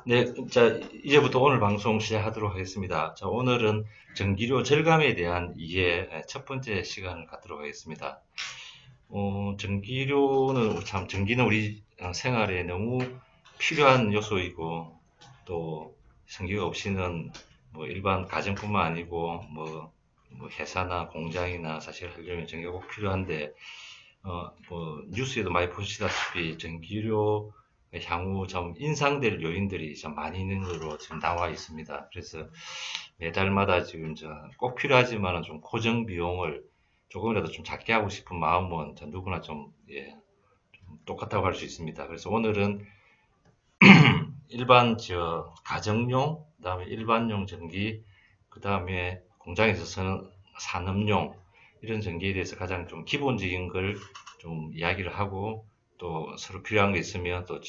네, 자, 이제부터 오늘 방송 시작하도록 하겠습니다. 자, 오늘은 전기료 절감에 대한 이해 첫 번째 시간을 갖도록 하겠습니다. 전기료는 전기는 우리 생활에 너무 필요한 요소이고, 또 전기가 없이는 뭐 일반 가정뿐만 아니고, 뭐 회사나 공장이나 사실 하려면 전기가 꼭 필요한데, 뭐, 뉴스에도 많이 보시다시피 전기료 향후 좀 인상될 요인들이 좀 많이 있는 것으로 지금 나와 있습니다. 그래서 매달마다 지금 꼭 필요하지만은 좀 고정 비용을 조금이라도 좀 작게 하고 싶은 마음은 누구나 좀, 예, 똑같다고 할 수 있습니다. 그래서 오늘은 일반 가정용, 그다음에 일반용 전기, 그다음에 공장에서 쓰는 산업용 이런 전기에 대해서 가장 좀 기본적인 걸 좀 이야기를 하고 또 서로 필요한 게 있으면 또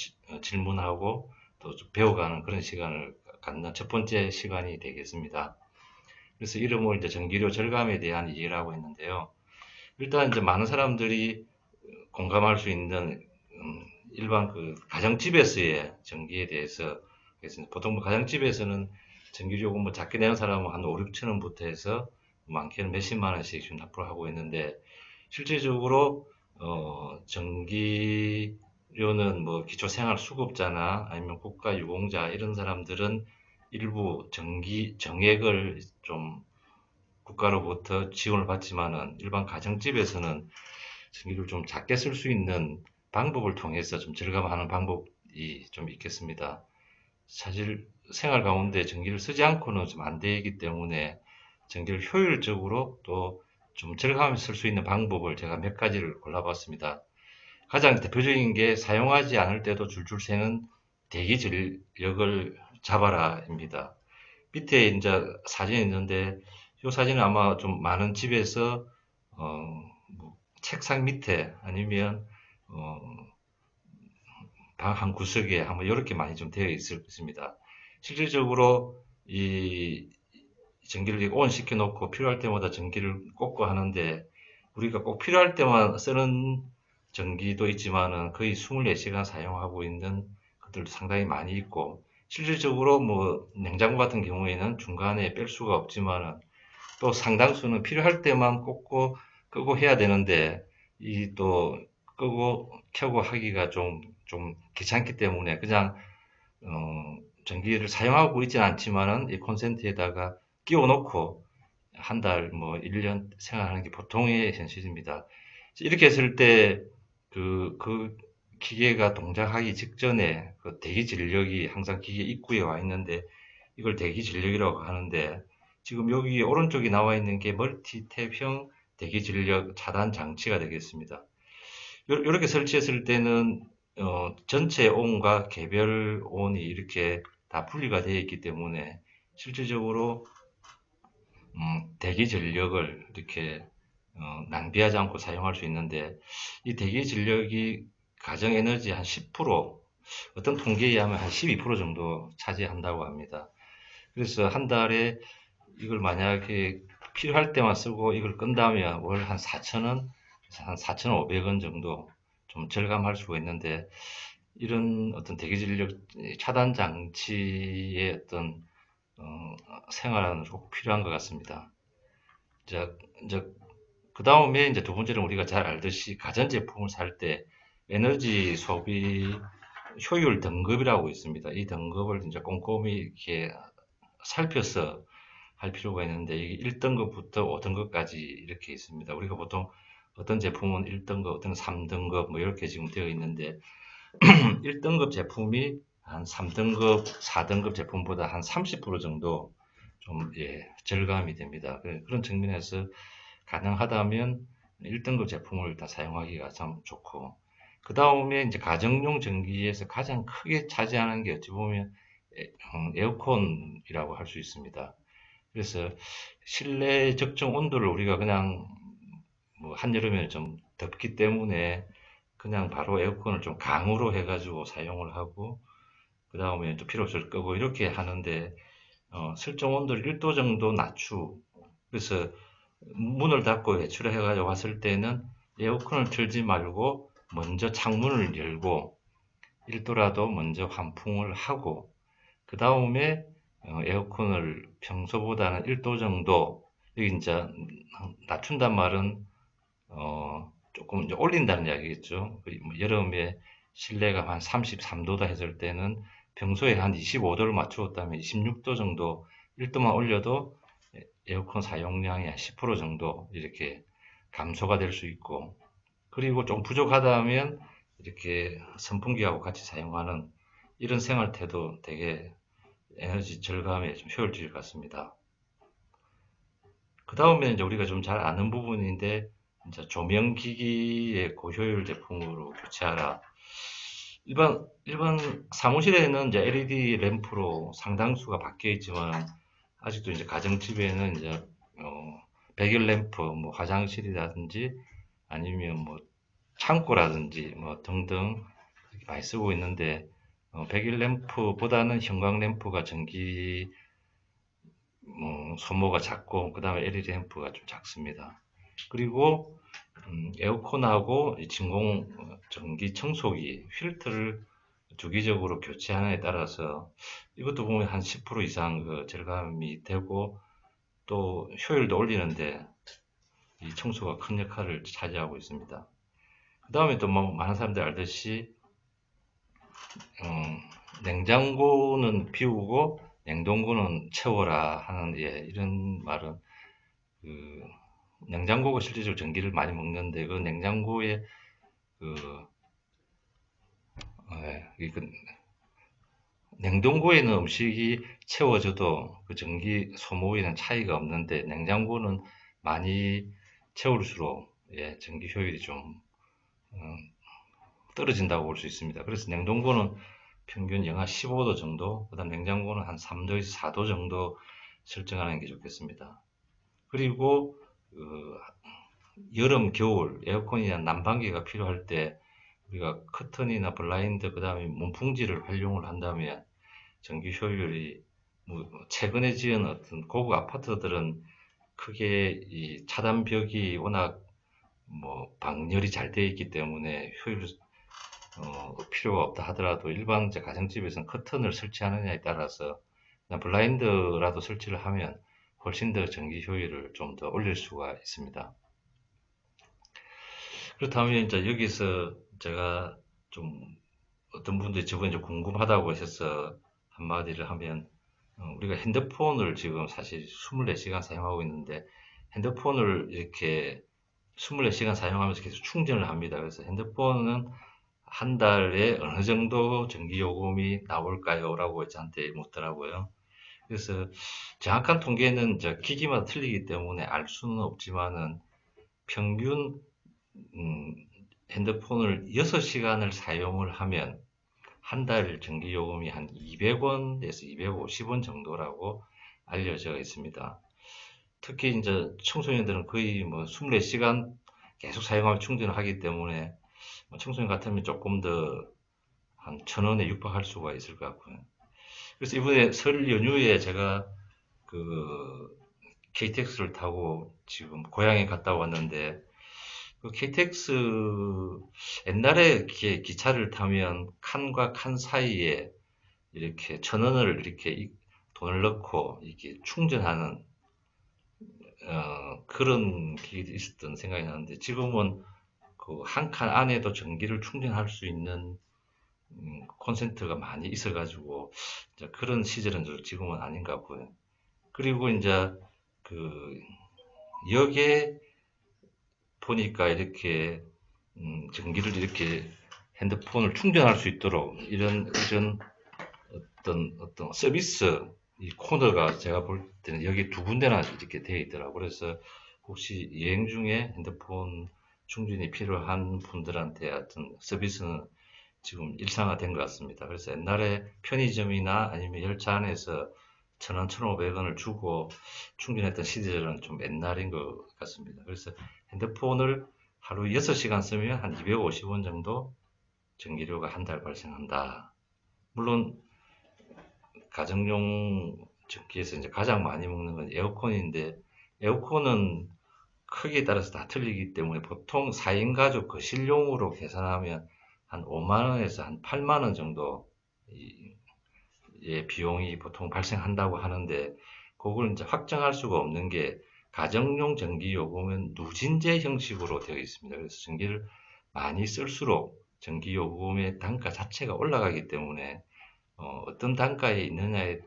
질문하고 또 좀 배워가는 그런 시간을 갖는 첫 번째 시간이 되겠습니다. 그래서 이름을 이제 전기료 절감에 대한 이해라고 했는데요. 일단 이제 많은 사람들이 공감할 수 있는 일반 그 가정집에서의 전기에 대해서 그래서 보통 뭐 가정집에서는 전기요금 뭐 작게 내는 사람은 한 5, 6천 원부터 해서 많게는 몇십만 원씩 지금 납부를 하고 있는데 실질적으로 전기료는 뭐 기초생활수급자나 아니면 국가유공자 이런 사람들은 일부 전기 정액을 좀 국가로부터 지원을 받지만은 일반 가정집에서는 전기를 좀 작게 쓸 수 있는 방법을 통해서 좀 절감하는 방법이 좀 있겠습니다. 사실 생활 가운데 전기를 쓰지 않고는 좀 안 되기 때문에 전기를 효율적으로 또 좀 절감하면서 쓸 수 있는 방법을 제가 몇 가지를 골라봤습니다. 가장 대표적인 게 사용하지 않을 때도 줄줄 새는 대기 전력을 잡아라입니다. 밑에 이제 사진이 있는데 이 사진은 아마 좀 많은 집에서 뭐 책상 밑에 아니면 어, 방 한 구석에 한번 이렇게 많이 좀 되어 있습니다. 실질적으로 이 전기를 온 시켜 놓고 필요할 때마다 전기를 꽂고 하는데 우리가 꼭 필요할 때만 쓰는 전기도 있지만은 거의 24시간 사용하고 있는 것들도 상당히 많이 있고 실질적으로 뭐 냉장고 같은 경우에는 중간에 뺄 수가 없지만은 또 상당수는 필요할 때만 꽂고 끄고 해야 되는데 이 또 끄고 켜고 하기가 좀 귀찮기 때문에 그냥 전기를 사용하고 있지는 않지만은 이 콘센트에다가 끼워 놓고 한 달, 뭐 1년 생활하는 게 보통의 현실입니다. 이렇게 했을 때 그 기계가 동작하기 직전에 그 대기 진력이 항상 기계 입구에 와 있는데 이걸 대기 진력이라고 하는데 지금 여기 오른쪽에 나와 있는 게 멀티탭형 대기 진력 차단 장치가 되겠습니다. 이렇게 설치했을 때는 전체 온과 개별 온이 이렇게 다 분리가 되어 있기 때문에 실질적으로 대기 전력을 이렇게 낭비하지 않고 사용할 수 있는데 이 대기 전력이 가정 에너지 한 10%, 어떤 통계에 의하면 한 12% 정도 차지한다고 합니다. 그래서 한 달에 이걸 만약에 필요할 때만 쓰고 이걸 끈다면 월 한 4천원, 한 4,500원 정도 좀 절감할 수가 있는데 이런 어떤 대기 전력 차단 장치의 어떤 어, 생활하는 꼭 필요한 것 같습니다. 자, 이제 그 다음에 이제 두 번째는 우리가 잘 알듯이 가전제품을 살 때 에너지 소비 효율 등급이라고 있습니다. 이 등급을 이제 꼼꼼히 이렇게 살펴서 할 필요가 있는데 이게 1등급부터 5등급까지 이렇게 있습니다. 우리가 보통 어떤 제품은 1등급, 어떤 3등급 뭐 이렇게 지금 되어 있는데 1등급 제품이 한 3등급, 4등급 제품보다 한 30% 정도 좀 예, 절감이 됩니다. 그런 측면에서 가능하다면 1등급 제품을 다 사용하기가 참 좋고 그 다음에 이제 가정용 전기에서 가장 크게 차지하는 게 어찌 보면 에어컨이라고 할 수 있습니다. 그래서 실내 적정 온도를 우리가 그냥 뭐 한여름에 좀 덥기 때문에 그냥 바로 에어컨을 좀 강으로 해가지고 사용을 하고 그 다음에 또 필요 없을 끄고 이렇게 하는데 설정 온도를 1도 정도 낮추고 그래서 문을 닫고 외출을 해가지고 왔을 때는 에어컨을 틀지 말고 먼저 창문을 열고 1도라도 먼저 환풍을 하고 그 다음에 에어컨을 평소보다는 1도 정도, 여기 이제 낮춘단 말은 조금 이제 올린다는 이야기겠죠. 뭐 여름에 실내가 한 33도다 했을 때는 평소에 한 25도를 맞추었다면 26도 정도 1도만 올려도 에어컨 사용량이 한 10% 정도 이렇게 감소가 될 수 있고, 그리고 좀 부족하다면 이렇게 선풍기하고 같이 사용하는 이런 생활태도 되게 에너지 절감에 좀 효율적일 것 같습니다. 그 다음에 이제 우리가 좀 잘 아는 부분인데, 이제 조명기기의 고효율 제품으로 교체하라. 일반 사무실에는 이제 LED 램프로 상당수가 바뀌어 있지만, 아직도 이제 가정집에는 이제 백일 램프, 뭐 화장실이라든지 아니면 뭐 창고라든지 뭐 등등 많이 쓰고 있는데, 백일 램프보다는 형광 램프가 전기 소모가 작고, 그 다음에 LED 램프가 좀 작습니다. 그리고 에어컨하고 이 진공 전기 청소기 필터를 주기적으로 교체하느냐에 따라서 이것도 보면 한 10% 이상 그 절감이 되고, 또 효율도 올리는데 이 청소가 큰 역할을 차지하고 있습니다. 그 다음에 또 뭐 많은 사람들이 알듯이 냉장고는 비우고 냉동고는 채워라 하는, 이런 말은 그 냉장고가 실질적으로 전기를 많이 먹는데, 그 냉장고에 그, 그 냉동고에는 음식이 채워져도 그 전기 소모에는 차이가 없는데, 냉장고는 많이 채울수록 전기 효율이 좀 어, 떨어진다고 볼 수 있습니다. 그래서 냉동고는 평균 영하 15도 정도, 그다음 냉장고는 한 3도에서 4도 정도 설정하는 게 좋겠습니다. 그리고 그 여름, 겨울 에어컨이나 난방기가 필요할 때 우리가 커튼이나 블라인드, 그다음에 문풍지를 활용을 한다면 전기 효율이, 뭐 최근에 지은 어떤 고급 아파트들은 크게 이 차단벽이 워낙 뭐 방열이 잘 되어 있기 때문에 효율 필요가 없다 하더라도, 일반 이제 가정집에서는 커튼을 설치하느냐에 따라서 그냥 블라인드라도 설치를 하면 훨씬 더 전기 효율을 좀 더 올릴 수가 있습니다. 그렇다면 이제 여기서 제가 좀, 어떤 분들이 저번에 이제 궁금하다고 하셔서 한마디를 하면, 우리가 핸드폰을 지금 사실 24시간 사용하고 있는데, 핸드폰을 이렇게 24시간 사용하면서 계속 충전을 합니다. 그래서 핸드폰은 한 달에 어느 정도 전기 요금이 나올까요? 라고 저한테 묻더라고요. 그래서 정확한 통계는 저 기기마다 틀리기 때문에 알 수는 없지만은, 평균 음, 핸드폰을 6시간을 사용을 하면 한 달 전기 요금이 한 200원에서 250원 정도라고 알려져 있습니다. 특히 이제 청소년들은 거의 뭐 24시간 계속 사용하면 충전을 하기 때문에, 청소년 같으면 조금 더 한 1,000원에 육박할 수가 있을 것 같고요. 그래서 이번에 설 연휴에 제가 그 KTX를 타고 지금 고향에 갔다 왔는데, 그 KTX 옛날에 이렇게 기차를 타면 칸과 칸 사이에 이렇게 1,000원을 이렇게 돈을 넣고 이렇게 충전하는 그런 기계도 있었던 생각이 나는데, 지금은 그 한 칸 안에도 전기를 충전할 수 있는 콘센트가 많이 있어가지고 이제 그런 시절은 지금은 아닌가 보요. 그리고 이제 그 역에 보니까 이렇게 전기를 이렇게 핸드폰을 충전할 수 있도록 이런 어떤 서비스 이 코너가 제가 볼 때는 여기 두 군데나 이렇게 되어 있더라고요. 그래서 혹시 여행 중에 핸드폰 충전이 필요한 분들한테 어떤 서비스는 지금 일상화된 것 같습니다. 그래서 옛날에 편의점이나 아니면 열차 안에서 1,000원, 1,500원을 주고 충전했던 시절은 좀 옛날인 것 같습니다. 그래서 핸드폰을 하루 6시간 쓰면 한 250원 정도 전기료가 한 달 발생한다. 물론 가정용 전기에서 이제 가장 많이 먹는 건 에어컨인데, 에어컨은 크기에 따라서 다 틀리기 때문에 보통 4인 가족 거실용으로 계산하면 한 5만 원에서 한 8만 원 정도 비용이 보통 발생한다고 하는데 그걸 이제 확정할 수가 없는 게 가정용 전기요금은 누진제 형식으로 되어 있습니다. 그래서 전기를 많이 쓸수록 전기요금의 단가 자체가 올라가기 때문에 어떤 단가에 있느냐에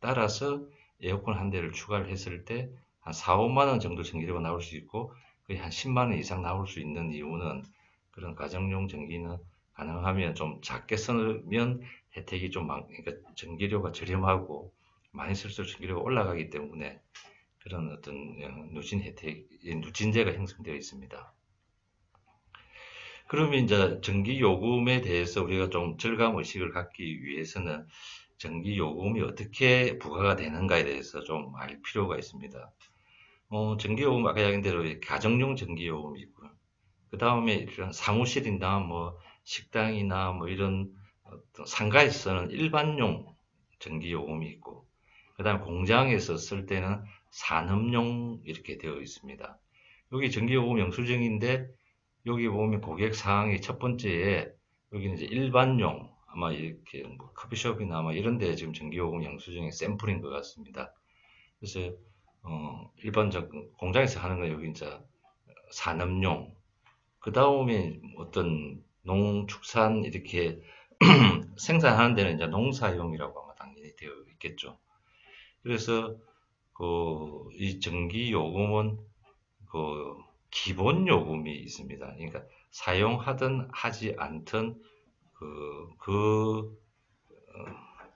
따라서 에어컨 한 대를 추가를 했을 때 한 4, 5만 원 정도 전기료가 나올 수 있고 거의 한 10만 원 이상 나올 수 있는 이유는 그런 가정용 전기는 가능하면 좀 작게 쓰면 혜택이 좀 그러니까 전기료가 저렴하고 많이 쓸수록 전기료가 올라가기 때문에 그런 어떤 누진 혜택, 누진제가 형성되어 있습니다. 그러면 이제 전기 요금에 대해서 우리가 좀 절감 의식을 갖기 위해서는 전기 요금이 어떻게 부과가 되는가에 대해서 좀 알 필요가 있습니다. 전기 요금 아까 이야기한 대로 가정용 전기 요금이 있고요. 그 다음에 이런 사무실이나 뭐 식당이나 뭐 이런 어떤 상가에서는 일반용 전기 요금이 있고, 그 다음에 공장에서 쓸 때는 산업용 이렇게 되어 있습니다. 여기 전기 요금 영수증인데 여기 보면 고객 사항의 첫 번째에 여기는 이제 일반용 아마 이렇게 뭐 커피숍이나 아마 이런 데 지금 전기요금 영수증의 샘플인 것 같습니다. 그래서 일반적 공장에서 하는 건 여기 이제 산업용, 그 다음에 어떤 농축산 이렇게 생산하는 데는 이제 농사용이라고 아마 당연히 되어 있겠죠. 그래서 이 전기 요금은 그 기본 요금이 있습니다. 그러니까 사용하든 하지 않든 그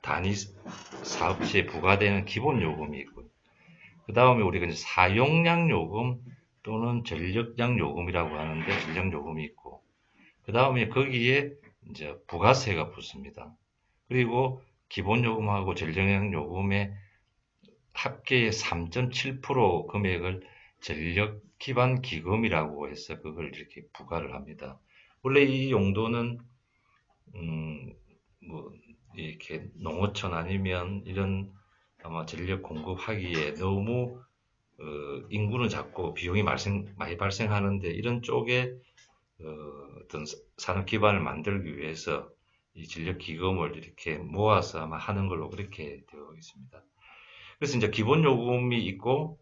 단위 사업체에 부과되는 기본 요금이 있고, 그 다음에 우리가 이제 사용량 요금 또는 전력량 요금이라고 하는데 전력 요금이 있고, 그 다음에 거기에 이제 부가세가 붙습니다. 그리고 기본 요금하고 전력량 요금의 합계의 3.7% 금액을 전력 기반 기금이라고 해서 그걸 이렇게 부과를 합니다. 원래 이 용도는 뭐 이렇게 농어촌 아니면 이런 아마 전력 공급하기에 너무 인구는 작고 비용이 많이 발생하는데 이런 쪽에 어떤 산업 기반을 만들기 위해서 이 전력 기금을 이렇게 모아서 아마 하는 걸로 그렇게 되어 있습니다. 그래서 이제 기본 요금이 있고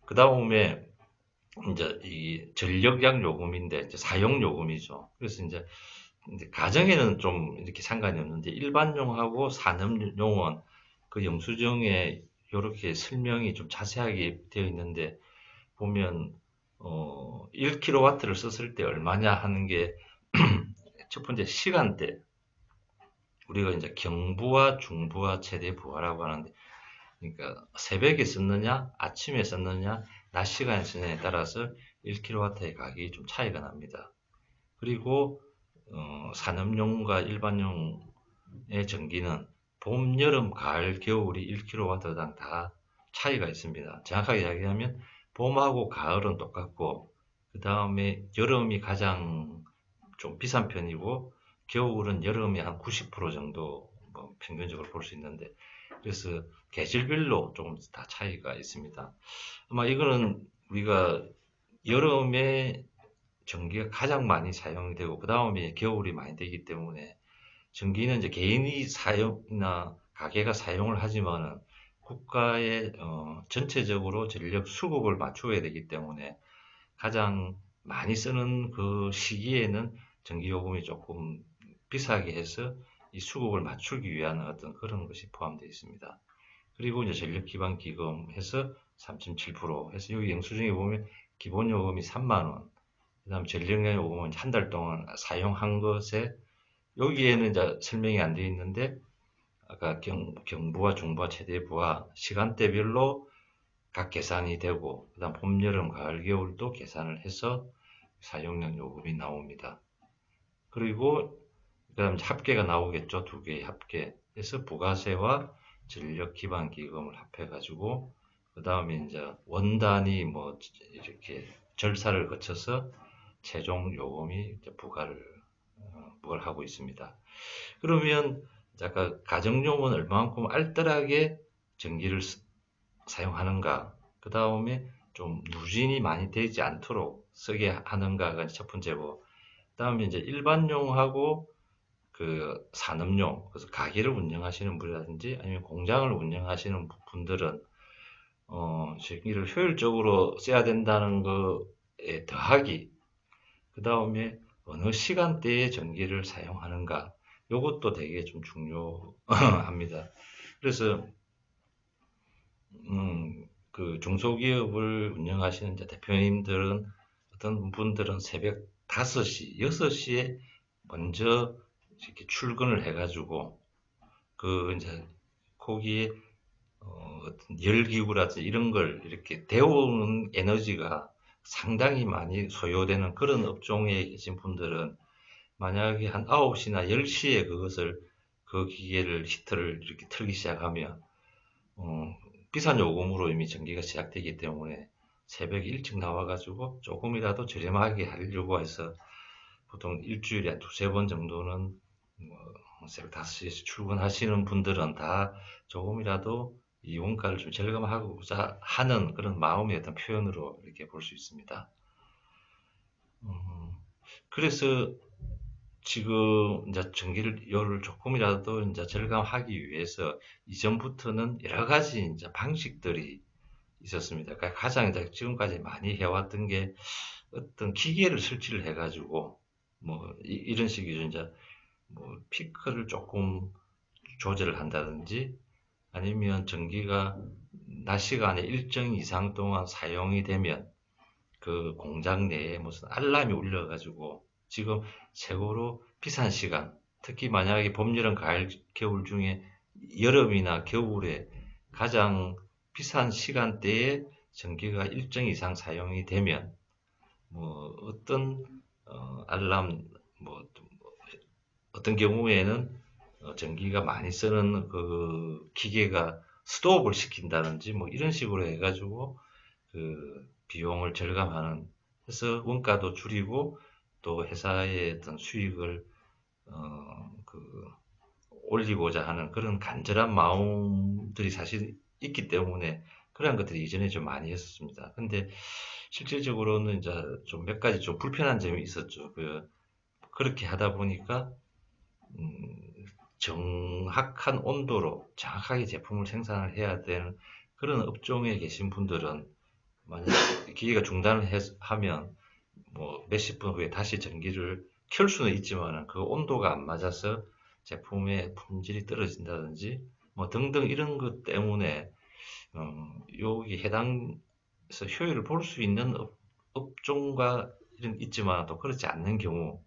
그 다음에 이제 이 전력량 요금인데 이제 사용 요금이죠. 그래서 이제 가정에는 좀 이렇게 상관이 없는데 일반용하고 산업용은 그 영수증에 이렇게 설명이 좀 자세하게 되어 있는데 보면 1kW를 썼을 때 얼마냐 하는 게 첫 번째 시간대, 우리가 이제 경부와 중부와 최대 부하라고 하는데, 그러니까 새벽에 썼느냐 아침에 썼느냐 낮 시간에 쓰느냐에 따라서 1kW의 가격이 좀 차이가 납니다. 그리고 산업용과 일반용의 전기는 봄, 여름, 가을, 겨울이 1kW당 다 차이가 있습니다. 정확하게 이야기하면 봄하고 가을은 똑같고 그 다음에 여름이 가장 좀 비싼 편이고 겨울은 여름이 한 90% 정도 뭐 평균적으로 볼 수 있는데, 그래서 계절별로 조금 다 차이가 있습니다. 아마 이거는 우리가 여름에 전기가 가장 많이 사용이 되고 그 다음에 겨울이 많이 되기 때문에 전기는 이제 개인이 사용이나 가게가 사용을 하지만은 국가의 전체적으로 전력 수급을 맞춰야 되기 때문에 가장 많이 쓰는 그 시기에는 전기요금이 조금 비싸게 해서 이 수급을 맞추기 위한 어떤 그런 것이 포함되어 있습니다. 그리고 이제 전력 기반 기금 해서 3.7% 해서 여기 영수증에 보면 기본 요금이 3만 원, 그다음 전력량 요금은 한 달 동안 사용한 것에 여기에는 이제 설명이 안 되어 있는데 아까 경부와 중부와 최대부와 시간대별로 각 계산이 되고 그다음 봄, 여름, 가을, 겨울도 계산을 해서 사용량 요금이 나옵니다. 그리고 그다음 합계가 나오겠죠. 두 개의 합계에서 부가세와 전력 기반 기금을 합해 가지고 그다음에 이제 원단이 뭐 이렇게 절차를 거쳐서 최종 요금이 부과를 하고 있습니다. 그러면 아까 가정용은 얼마만큼 알뜰하게 전기를 사용하는가, 그 다음에 좀 누진이 많이 되지 않도록 쓰게 하는가가 첫 번째고, 그 다음에 이제 일반용하고 그 산업용, 그래서 가게를 운영하시는 분이라든지 아니면 공장을 운영하시는 분들은 전기를 효율적으로 써야 된다는 거에 더하기, 그 다음에 어느 시간대에 전기를 사용하는가, 이것도 되게 좀 중요합니다. 그래서 그 중소기업을 운영하시는 이제 대표님들은 어떤 분들은 새벽 5시, 6시에 먼저 이렇게 출근을 해가지고 그 이제 거기에 어떤 열기구라든지 이런 걸 이렇게 데우는 에너지가 상당히 많이 소요되는 그런 업종에 계신 분들은 만약에 한 9시나 10시에 그것을 그 기계를 히터를 이렇게 틀기 시작하면 어, 비싼 요금으로 이미 전기가 시작되기 때문에 새벽에 일찍 나와가지고 조금이라도 저렴하게 하려고 해서 보통 일주일에 한 두세 번 정도는 새벽 5시에 출근하시는 분들은 다 조금이라도 이 원가를 좀 절감하고자 하는 그런 마음의 어떤 표현으로 이렇게 볼 수 있습니다. 그래서 지금 이제 전기료를 조금이라도 이제 절감하기 위해서 이전부터는 여러 가지 이제 방식들이 있었습니다. 그러니까 가장 이제 지금까지 많이 해왔던 게 어떤 기계를 설치를 해가지고 뭐 런 식이죠. 이제 뭐 피크를 조금 조절을 한다든지 아니면 전기가 낮 시간에 일정 이상 동안 사용이 되면 그 공장 내에 무슨 알람이 울려가지고 지금 최고로 비싼 시간, 특히 만약에 봄, 여름, 가을, 겨울 중에 여름이나 겨울에 가장 비싼 시간대에 전기가 일정 이상 사용이 되면 뭐 어떤 알람 뭐 어떤 경우에는 전기가 많이 쓰는 그 기계가 스톱을 시킨다든지 뭐 이런 식으로 해가지고 그 비용을 절감하는, 해서 원가도 줄이고 또 회사의 어떤 수익을 그 올리고자 하는 그런 간절한 마음들이 사실 있기 때문에 그런 것들이 이전에 좀 많이 했었습니다. 근데 실질적으로는 이제 좀 몇 가지 좀 불편한 점이 있었죠. 그렇게 하다 보니까 음, 정확한 온도로 정확하게 제품을 생산을 해야 되는 그런 업종에 계신 분들은 만약 기계가 중단을 하면 뭐 몇십 분 후에 다시 전기를 켤 수는 있지만 그 온도가 안 맞아서 제품의 품질이 떨어진다든지 뭐 등등 이런 것 때문에 여기 해당해서 효율을 볼 수 있는 업종과 이런 있지만 또 그렇지 않는 경우,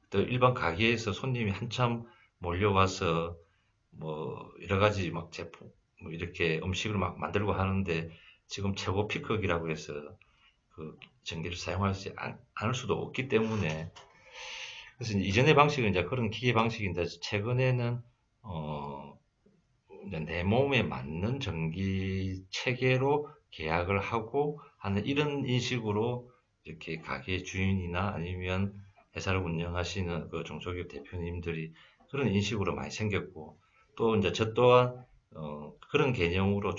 또 일반 가게에서 손님이 한참 몰려와서 뭐 여러 가지 막 제품 뭐 이렇게 음식을 막 만들고 하는데 지금 최고 피크기라고 해서 그 전기를 사용하지 않을 수도 없기 때문에, 그래서 이전의 방식은 이제 그런 기계 방식인데 최근에는 이제 내 몸에 맞는 전기 체계로 계약을 하고 하는 이런 인식으로 이렇게 가게 주인이나 아니면 회사를 운영하시는 그 중소기업 대표님들이 그런 인식으로 많이 생겼고, 또 이제 저 또한 그런 개념으로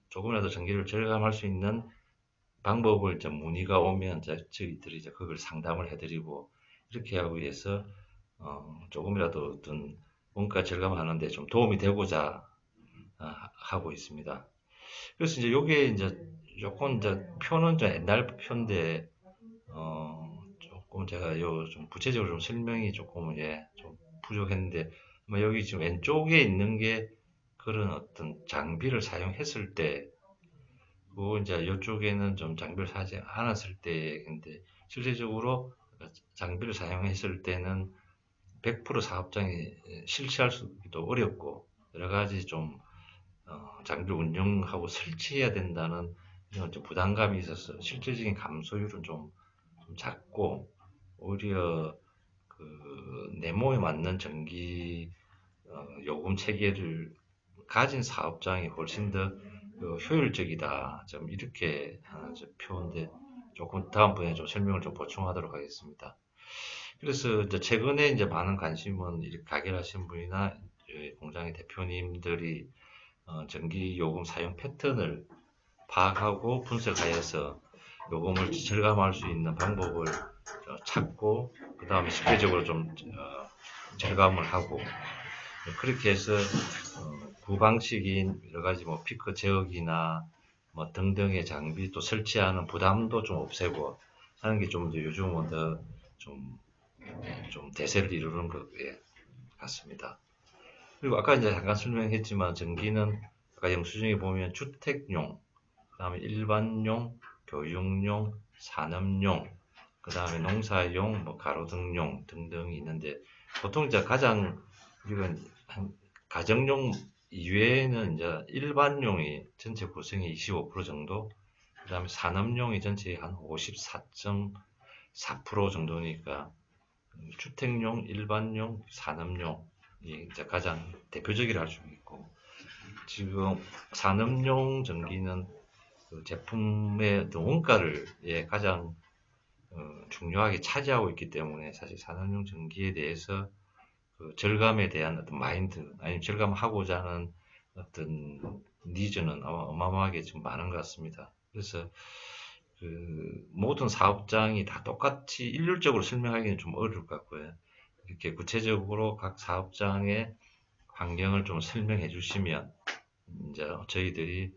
조금이라도 전기를 절감할 수 있는 방법을 이제 문의가 오면 이제 저희들이 이제 그걸 상담을 해드리고 이렇게 하기 위해서 조금이라도 어떤 원가 절감하는데 좀 도움이 되고자 하고 있습니다. 그래서 이제 요게 이제 조금 이제 표는 이제 옛날 표인데 조금 제가 요 좀 구체적으로 좀 설명이 조금 좀 부족했는데, 뭐 여기 지금 왼쪽에 있는 게 그런 어떤 장비를 사용했을 때, 그리고 이제 이쪽에는 좀 장비를 사지 않았을 때인데, 실제적으로 장비를 사용했을 때는 100% 사업장에 실시할 수도 어렵고 여러 가지 좀 장비를 운영하고 설치해야 된다는 이런 좀 부담감이 있어서 실질적인 감소율은 좀 작고, 오히려 내 몸에 맞는 전기 요금 체계를 가진 사업장이 훨씬 더 효율적이다. 좀 이렇게 하나 좀 표인데 조금 다음번에 좀 설명을 좀 보충하도록 하겠습니다. 그래서 이제 최근에 이제 많은 관심은 이렇게 가게를 하신 분이나 공장의 대표님들이 전기 요금 사용 패턴을 파악하고 분석하여서 요금을 절감할 수 있는 방법을 찾고 그 다음에 실제적으로 좀 절감을 하고 그렇게 해서 구방식인 여러 가지 뭐 피크 제어기나 뭐 등등의 장비 또 설치하는 부담도 좀 없애고 하는 게 좀 더 요즘은 좀 대세를 이루는 것 같습니다. 그리고 아까 이제 잠깐 설명했지만 전기는 아까 영수증에 보면 주택용, 그다음에 일반용, 교육용, 산업용, 그다음에 농사용, 뭐 가로등용 등등이 있는데 보통 이제 가장 이건 한 가정용 이외에는 이제 일반용이 전체 구성의 25% 정도, 그다음에 산업용이 전체의 한 54.4% 정도니까 주택용, 일반용, 산업용이 이제 가장 대표적이라 할 수 있고 지금 산업용 전기는 그 제품의 원가를 가장 중요하게 차지하고 있기 때문에 사실 산업용 전기에 대해서 그 절감에 대한 어떤 마인드 아니면 절감하고자 하는 어떤 니즈는 어마어마하게 좀 많은 것 같습니다. 그래서 그 모든 사업장이 다 똑같이 일률적으로 설명하기는 좀 어려울 것 같고요. 이렇게 구체적으로 각 사업장의 환경을 좀 설명해 주시면 이제 저희들이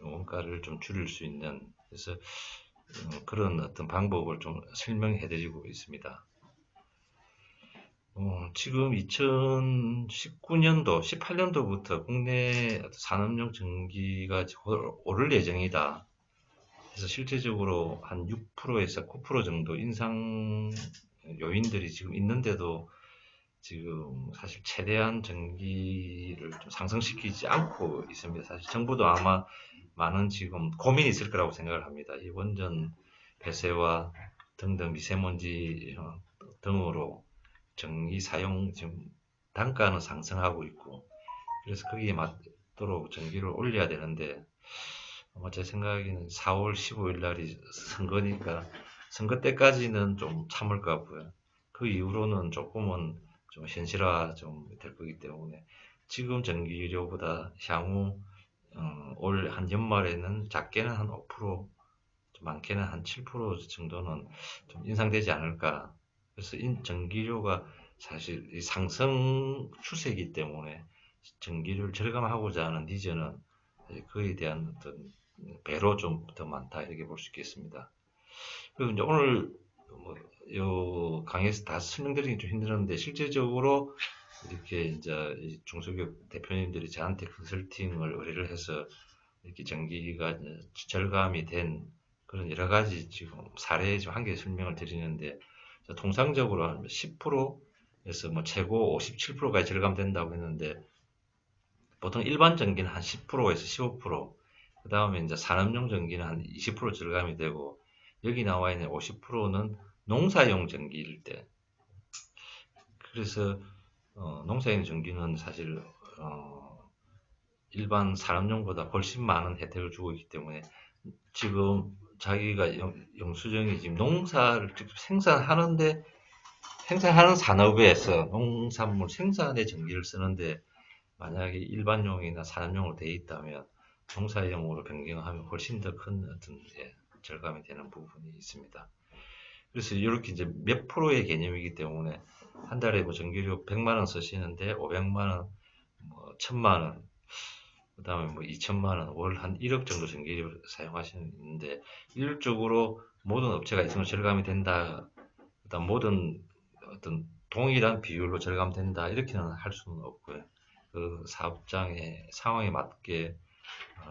원가를 좀 줄일 수 있는 그래서 그런 어떤 방법을 좀 설명해 드리고 있습니다. 지금 2019년도, 18년도부터 국내 산업용 전기가 오를 예정이다. 그래서 실제적으로 한 6%에서 9% 정도 인상 요인들이 지금 있는데도 지금 사실 최대한 전기를 좀 상승시키지 않고 있습니다. 사실 정부도 아마 많은 지금 고민이 있을 거라고 생각을 합니다. 이 원전 폐쇄와 등등 미세먼지 등으로 전기 사용 지금 단가는 상승하고 있고 그래서 거기에 맞도록 전기를 올려야 되는데 아마 제 생각에는 4월 15일 날이 선거니까 선거 때까지는 좀 참을 것 같고요. 그 이후로는 조금은 좀 현실화 좀 될 거기 때문에 지금 전기료보다 향후 올 한 연말에는 작게는 한 5%, 좀 많게는 한 7% 정도는 좀 인상되지 않을까. 그래서 전기료가 사실 이 상승 추세이기 때문에 전기료를 절감하고자 하는 니즈는 그에 대한 어떤 배로 좀 더 많다 이렇게 볼 수 있겠습니다. 그리고 이제 오늘 뭐 요 강의에서 다 설명드리기 좀 힘들었는데 실질적으로 이렇게 이제 중소기업 대표님들이 저한테 컨설팅을 의뢰를 해서 이렇게 전기가 절감이 된 그런 여러 가지 지금 사례 좀 한 개 설명을 드리는데 통상적으로 한 10%에서 뭐 최고 57%까지 절감된다고 했는데 보통 일반 전기는 한 10%에서 15%, 그 다음에 이제 산업용 전기는 한 20% 절감이 되고 여기 나와 있는 50%는 농사용 전기일 때 그래서 농사용 전기는 사실 일반 산업용보다 훨씬 많은 혜택을 주고 있기 때문에 지금 자기가 영수증이 지금 농사를 직접 생산하는 산업에서 농산물 생산에 전기를 쓰는데 만약에 일반용이나 산업용으로 되어 있다면 농사용으로 변경하면 훨씬 더 큰 어떤 절감이 되는 부분이 있습니다. 그래서 이렇게 이제 몇 프로의 개념이기 때문에 한 달에 뭐 전기료 100만 원 쓰시는데 500만 원, 뭐 1000만 원, 그다음에 뭐 2천만 원, 월 한 1억 정도 전기료를 사용하시는데 일률적으로 모든 업체가 있으면 절감이 된다. 그다음 모든 어떤 동일한 비율로 절감된다. 이렇게는 할 수는 없고요. 그 사업장의 상황에 맞게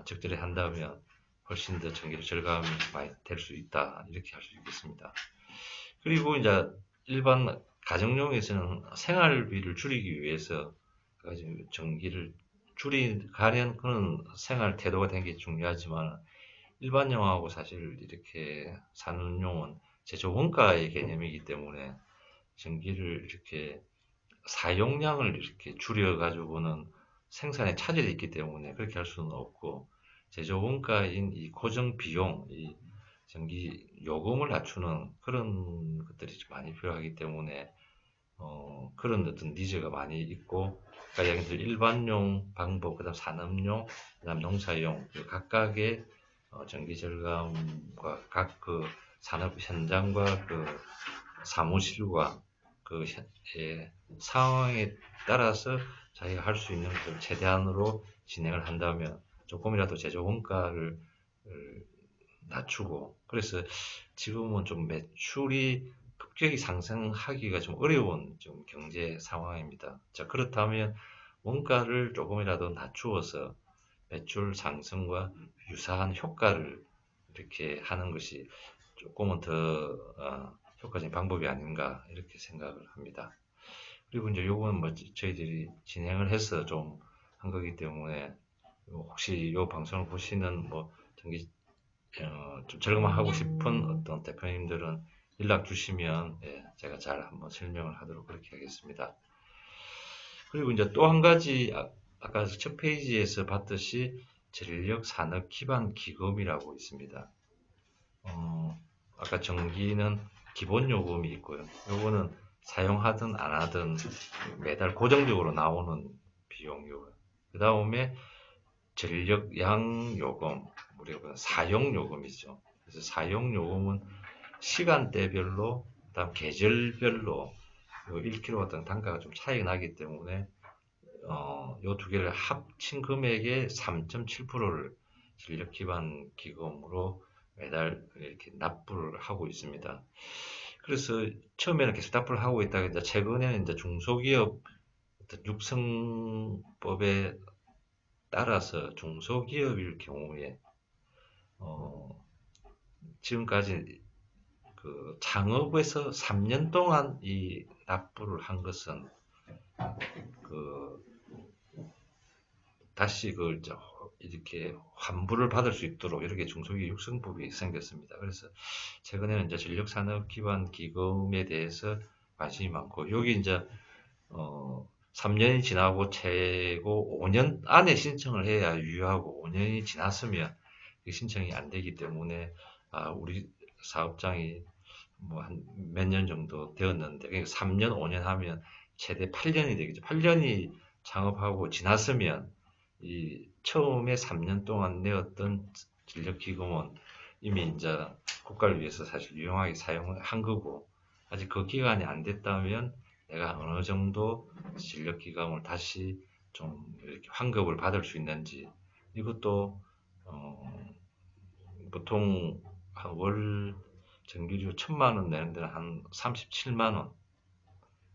적절히 한다면 훨씬 더 전기료 절감이 많이 될 수 있다. 이렇게 할 수 있겠습니다. 그리고 이제 일반 가정용에서는 생활비를 줄이기 위해서 전기를 줄이가는 그런 생활 태도가 되는 게 중요하지만 일반용하고 사실 이렇게 산업용은 제조 원가의 개념이기 때문에 전기를 이렇게 사용량을 이렇게 줄여가지고는 생산에 차질이 있기 때문에 그렇게 할 수는 없고 제조 원가인 이 고정 비용, 이 전기 요금을 낮추는 그런 것들이 좀 많이 필요하기 때문에 그런 어떤 니즈가 많이 있고 그러니까 예를 들어 일반용 방법, 그다음 산업용, 그다음 농사용 각각의 전기 절감과 각 산업 현장과 사무실과 예, 상황에 따라서 자기가 할 수 있는 것을 최대한으로 진행을 한다면 조금이라도 제조 원가를 낮추고, 그래서 지금은 좀 매출이 급격히 상승하기가 좀 어려운 좀 경제 상황입니다. 자, 그렇다면 원가를 조금이라도 낮추어서 매출 상승과 유사한 효과를 이렇게 하는 것이 조금은 더 효과적인 방법이 아닌가 이렇게 생각을 합니다. 그리고 이제 요건 뭐 저희들이 진행을 해서 좀 한 거기 때문에 혹시 요 방송을 보시는 뭐 전기 좀 절감하고 싶은 어떤 대표님들은 연락 주시면 예, 제가 잘 한번 설명을 하도록 그렇게 하겠습니다. 그리고 이제 또 한 가지 아까 첫 페이지에서 봤듯이 전력 산업 기반 기금이라고 있습니다. 아까 전기는 기본 요금이 있고요. 요거는 사용하든 안 하든 매달 고정적으로 나오는 비용이고요. 그 다음에 전력양 요금, 우리가 사용 요금이죠. 그래서 사용 요금은 시간대별로, 그다음 계절별로 1kW 단가가 좀 차이가 나기 때문에 요 두 개를 합친 금액의 3.7%를 전력 기반 기금으로 매달 이렇게 납부를 하고 있습니다. 그래서 처음에는 계속 납부를 하고 있다가 이제 최근에는 이제 중소기업 육성법에 따라서 중소기업일 경우에 지금까지 그 창업에서 3년 동안 이 납부를 한 것은 그 다시 그 이렇게 환불을 받을 수 있도록 이렇게 중소기업 육성법이 생겼습니다. 그래서 최근에는 이제 전력산업 기반 기금에 대해서 관심이 많고, 여기 이제 3년이 지나고 최고 5년 안에 신청을 해야 유효하고, 5년이 지났으면 신청이 안 되기 때문에 우리 사업장이 뭐 한 몇 년 정도 되었는데, 그러니까 3년, 5년 하면 최대 8년이 되겠죠. 8년이 창업하고 지났으면 이 처음에 3년 동안 내었던 전력기금은 이미 이제 국가를 위해서 사실 유용하게 사용한 거고, 아직 그 기간이 안 됐다면 내가 어느 정도 전력기금을 다시 좀 이렇게 환급을 받을 수 있는지, 이것도 보통 한 월 전기료 1,000만 원 내는 데는 한 37만 원,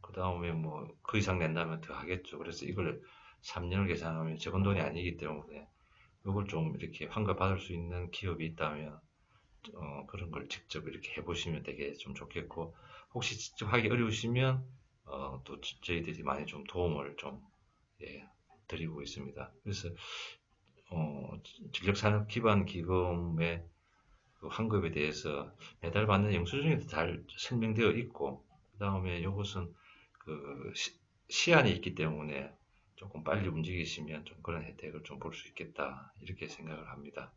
그 다음에 뭐 그 이상 낸다면 더 하겠죠. 그래서 이걸 3년을 계산하면 적은 돈이 아니기 때문에 이걸 좀 이렇게 환급받을 수 있는 기업이 있다면 그런 걸 직접 이렇게 해보시면 되게 좀 좋겠고, 혹시 직접 하기 어려우시면 또 저희들이 많이 좀 도움을 좀 예, 드리고 있습니다. 그래서 전력산업 기반 기금의 그 환급에 대해서 매달 받는 영수증에도 잘 설명되어 있고, 그 다음에 이것은 그 시한이 있기 때문에 조금 빨리 움직이시면 좀 그런 혜택을 좀 볼 수 있겠다 이렇게 생각을 합니다.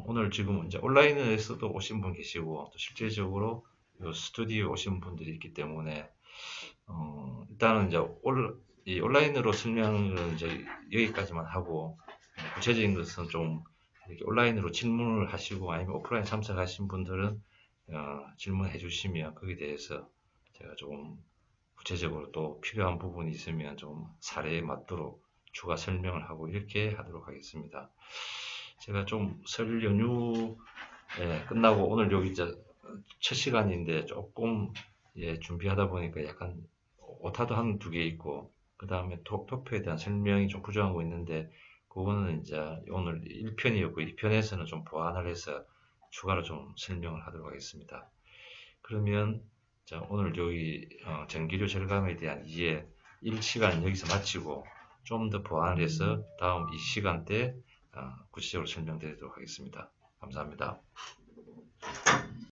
오늘 지금 이제 온라인에서도 오신 분 계시고, 또 실제적으로 이 스튜디오에 오신 분들이 있기 때문에 일단은 이제 이 온라인으로 설명을 이제 여기까지만 하고, 구체적인 것은 좀 이렇게 온라인으로 질문을 하시고 아니면 오프라인 참석하신 분들은 질문해 주시면 거기에 대해서 제가 조금 구체적으로 또 필요한 부분이 있으면 좀 사례에 맞도록 추가 설명을 하고 이렇게 하도록 하겠습니다. 제가 좀 설 연휴 끝나고 오늘 여기 이제 첫 시간인데 조금 준비하다 보니까 약간 오타도 한 두 개 있고, 그 다음에 토표에 대한 설명이 좀 부족한 거 있는데, 그거는 이제 오늘 1편이었고 2편에서는 좀 보완을 해서 추가로 좀 설명을 하도록 하겠습니다. 그러면 자, 오늘 여기 전기료 절감에 대한 이해 1시간 여기서 마치고 좀 더 보완을 해서 다음 이 시간대 구체적으로 설명드리도록 하겠습니다. 감사합니다.